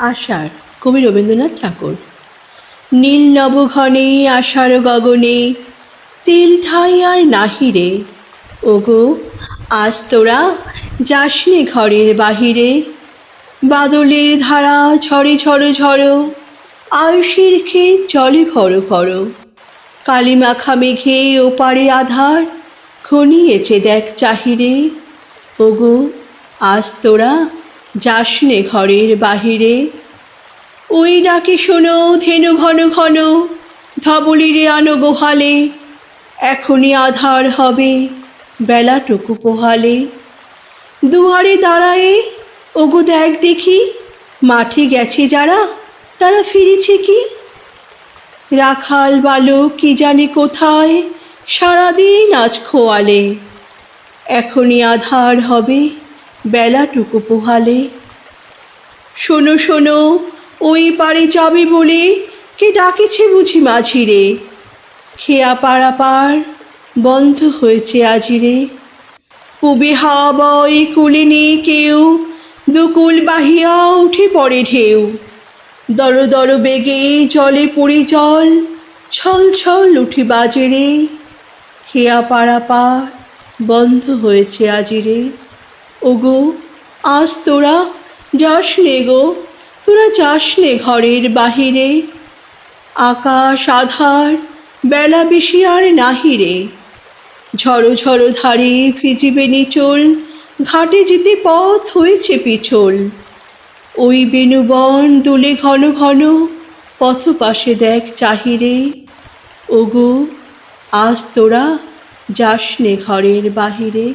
আষাঢ়, কবি রবীন্দ্রনাথ ঠাকুর। নীল নবঘনে আষাঢ় গগনে তিল ঠাই আর নাহিরে, ওগো আজ তোরা যাসনে ঘরের বাহিরে। বাদলের ধারা ঝরে ঝড়ো ঝড়ো, আয়ুষের ক্ষেত জলে ভরো ভরো। কালি মাখা মেঘে ওপারে আধার, ঘনিয়েছে দেখ চাহিরে। ওগো আজ তোরা যাসনে ঘরের বাহিরে। ওই ডাকে শোনো ধেনু ঘন ঘন, ধবলিরে আনো গোহালে। এখনই আধার হবে বেলাটুকু পোহালে। দুয়ারে দাঁড়ায়ে ওগো দেখ দেখি, মাঠে গেছে যারা তারা ফিরেছে কি। রাখাল বালক কি জানে কোথায়, সারাদিন আজ খোয়ালে। এখনই আধার হবে বেলাটুকু পোহালে। শোনো শোনো, ওই পারে যাবে বলে কে ডাকেছে বুঝি মাঝিরে। খেয়া পারাপার বন্ধ হয়েছে আজিরে। পুবে হাওয়া বয় কুলে নেই কেউ, দুকুল বাহিয়া উঠে পড়ে ঢেউ। দর দর বেগে জলে পড়ে জল, ছল ছল উঠে বাজেরে। খেয়া পারাপার বন্ধ হয়েছে আজিরে। ওগো আজ তোরা যাস নে গো, তোরা যাস নে ঘরের বাহিরে। আকাশ আধার, বেলা বেশি আর নাহিরে। ঝড়ো ঝড়ো ধারে ভিজিবে নিচল, ঘাটে যেতে পথ হয়েছে পিছল। ওই বেণুবন দুলে ঘন ঘন, পথ পাশে দেখ চাহিরে। ওগো আজ তোরা যাস নে ঘরের বাহিরে।